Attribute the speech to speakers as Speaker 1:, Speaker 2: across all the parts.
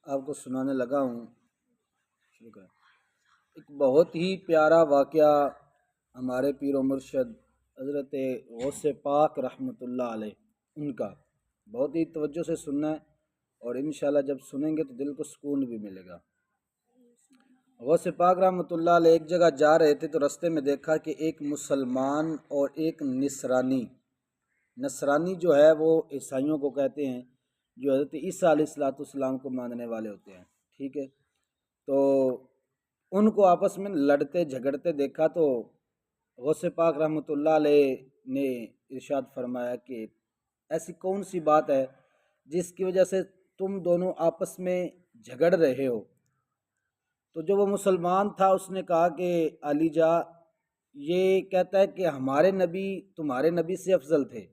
Speaker 1: آپ کو سنانے لگا ہوں، شروع کریں۔ ایک بہت ہی پیارا واقعہ ہمارے پیر و مرشد حضرت غوث پاک رحمۃ اللہ علیہ ان کا بہت ہی توجہ سے سننا ہے، اور انشاءاللہ جب سنیں گے تو دل کو سکون بھی ملے گا۔ غوث پاک رحمۃ اللہ علیہ ایک جگہ جا رہے تھے تو رستے میں دیکھا کہ ایک مسلمان اور ایک نصرانی جو ہے وہ عیسائیوں کو کہتے ہیں، جو حضرت عیسیٰ علیہ السلام کو ماننے والے ہوتے ہیں، ٹھیک ہے۔ تو ان کو آپس میں لڑتے جھگڑتے دیکھا تو غوث پاک رحمۃ اللہ علیہ نے ارشاد فرمایا کہ ایسی کون سی بات ہے جس کی وجہ سے تم دونوں آپس میں جھگڑ رہے ہو؟ تو جو وہ مسلمان تھا اس نے کہا کہ علی جا، یہ کہتا ہے کہ ہمارے نبی تمہارے نبی سے افضل تھے،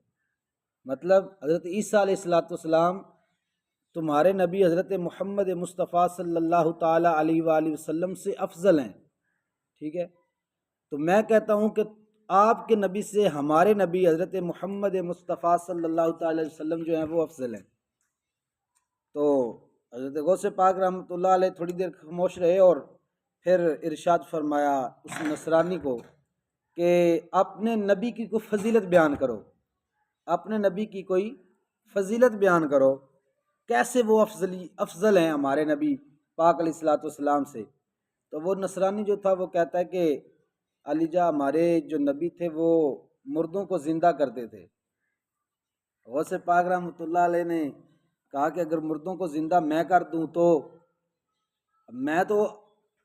Speaker 1: مطلب حضرت عیسیٰ علیہ السلام تمہارے نبی حضرت محمد مصطفیٰ صلی اللہ تعالیٰ علیہ وآلہ وسلم سے افضل ہیں، ٹھیک ہے۔ تو میں کہتا ہوں کہ آپ کے نبی سے ہمارے نبی حضرت محمد مصطفیٰ صلی اللہ تعالیٰ علیہ وسلم جو ہیں وہ افضل ہیں۔ تو حضرت غوث پاک رحمۃ اللہ علیہ تھوڑی دیر خاموش رہے اور پھر ارشاد فرمایا اس نصرانی کو کہ اپنے نبی کی کوئی فضیلت بیان کرو، اپنے نبی کی کوئی فضیلت بیان کرو، کیسے وہ افضل ہیں ہمارے نبی پاک علیہ السلام سے۔ تو وہ نصرانی جو تھا وہ کہتا ہے کہ علی جا، ہمارے جو نبی تھے وہ مردوں کو زندہ کرتے تھے۔ غوث پاک رحمۃ اللہ علیہ نے کہا کہ اگر مردوں کو زندہ میں کر دوں تو میں تو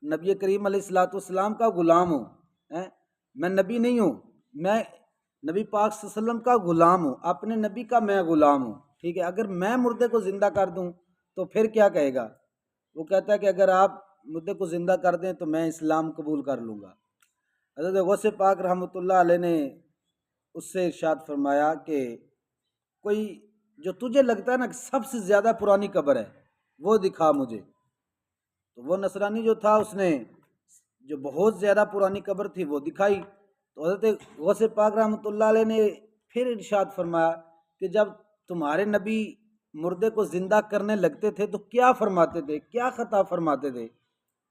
Speaker 1: نبی کریم علیہ السلام کا غلام ہوں، میں نبی نہیں ہوں، میں نبی پاک صلی اللہ علیہ وسلم کا غلام ہوں، اپنے نبی کا میں غلام ہوں، ٹھیک ہے۔ اگر میں مردے کو زندہ کر دوں تو پھر کیا کہے گا؟ وہ کہتا ہے کہ اگر آپ مردے کو زندہ کر دیں تو میں اسلام قبول کر لوں گا۔ حضرت غوث پاک رحمۃ اللہ علیہ نے اس سے ارشاد فرمایا کہ کوئی جو تجھے لگتا ہے نا کہ سب سے زیادہ پرانی قبر ہے وہ دکھا مجھے۔ تو وہ نصرانی جو تھا اس نے جو بہت زیادہ پرانی قبر تھی وہ دکھائی۔ تو حضرت غوث پاک رحمۃ اللہ علیہ نے پھر ارشاد فرمایا کہ جب تمہارے نبی مردے کو زندہ کرنے لگتے تھے تو کیا فرماتے تھے، کیا خطاب فرماتے تھے؟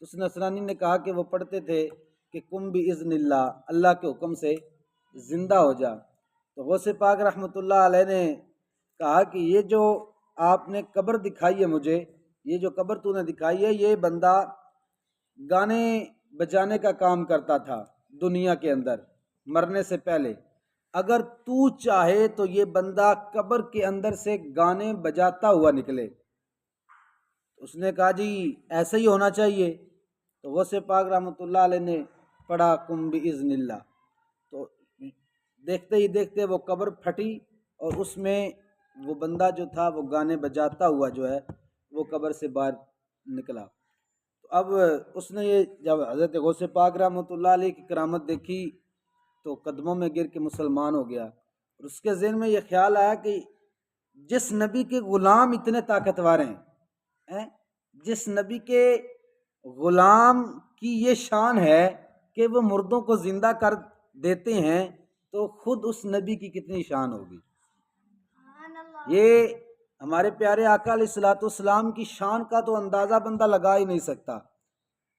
Speaker 1: اس نصرانی نے کہا کہ وہ پڑھتے تھے کہ کم باذن اللہ، اللہ کے حکم سے زندہ ہو جا۔ تو غوث پاک رحمۃ اللہ علیہ نے کہا کہ یہ جو آپ نے قبر دکھائی ہے مجھے، یہ جو قبر تو نے دکھائی ہے، یہ بندہ گانے بجانے کا کام کرتا تھا دنیا کے اندر مرنے سے پہلے، اگر تو چاہے تو یہ بندہ قبر کے اندر سے گانے بجاتا ہوا نکلے۔ اس نے کہا جی ایسا ہی ہونا چاہیے۔ تو غوث پاک رحمۃ اللہ علیہ نے پڑھا کم باذن اللہ، تو دیکھتے ہی دیکھتے وہ قبر پھٹی اور اس میں وہ بندہ جو تھا وہ گانے بجاتا ہوا جو ہے وہ قبر سے باہر نکلا۔ تو اب اس نے یہ جب حضرت غوث پاک رحمۃ اللہ علیہ کی کرامت دیکھی تو قدموں میں گر کے مسلمان ہو گیا، اور اس کے ذہن میں یہ خیال آیا کہ جس نبی کے غلام اتنے طاقتور ہیں، جس نبی کے غلام کی یہ شان ہے کہ وہ مردوں کو زندہ کر دیتے ہیں، تو خود اس نبی کی کتنی شان ہوگی۔ یہ ہمارے پیارے آقا علیہ السلام کی شان کا تو اندازہ بندہ لگا ہی نہیں سکتا۔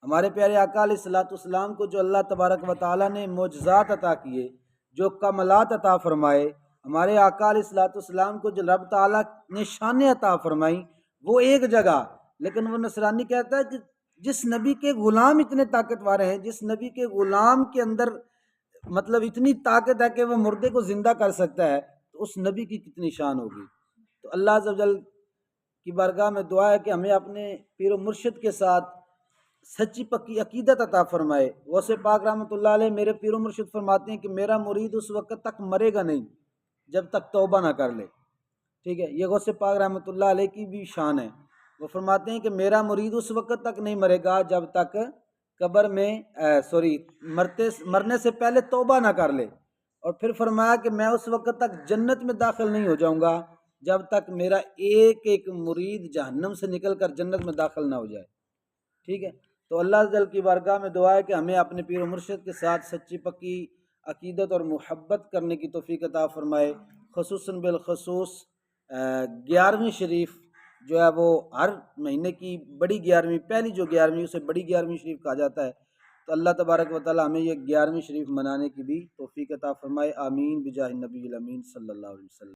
Speaker 1: ہمارے پیارے آقا علیہ السلام کو جو اللہ تبارک و تعالیٰ نے معجزات عطا کیے، جو کمالات عطا فرمائے، ہمارے آقا علیہ السلام کو جو رب تعالیٰ نے شان عطا فرمائی وہ ایک جگہ، لیکن وہ نصرانی کہتا ہے کہ جس نبی کے غلام اتنے طاقتور ہیں، جس نبی کے غلام کے اندر مطلب اتنی طاقت ہے کہ وہ مردے کو زندہ کر سکتا ہے، تو اس نبی کی کتنی شان ہوگی۔ تو اللہ عز و جل کی بارگاہ میں دعا ہے کہ ہمیں اپنے پیر و مرشد کے ساتھ سچی پکی عقیدت عطا فرمائے۔ غوث پاک رحمۃ اللہ علیہ میرے پیر و مرشد فرماتے ہیں کہ میرا مرید اس وقت تک مرے گا نہیں جب تک توبہ نہ کر لے، ٹھیک ہے۔ یہ غوث پاک رحمۃ اللہ علیہ کی بھی شان ہے، وہ فرماتے ہیں کہ میرا مرید اس وقت تک نہیں مرے گا جب تک قبر میں مرنے سے پہلے توبہ نہ کر لے، اور پھر فرمایا کہ میں اس وقت تک جنت میں داخل نہیں ہو جاؤں گا جب تک میرا ایک ایک مرید جہنم سے نکل کر جنت میں داخل نہ ہو جائے، ٹھیک ہے۔ تو اللہ جل کی بارگاہ میں دعا ہے کہ ہمیں اپنے پیر و مرشد کے ساتھ سچی پکی عقیدت اور محبت کرنے کی توفیق عطا فرمائے، خصوصاً بالخصوص 11ویں شریف جو ہے وہ ہر مہینے کی بڑی 11ویں، پہلی جو 11ویں اسے بڑی 11ویں شریف کہا جاتا ہے۔ تو اللہ تبارک و تعالی ہمیں یہ 11ویں شریف منانے کی بھی توفیق عطا فرمائے، آمین بجاہ النبی الامین صلی اللہ علیہ وسلم۔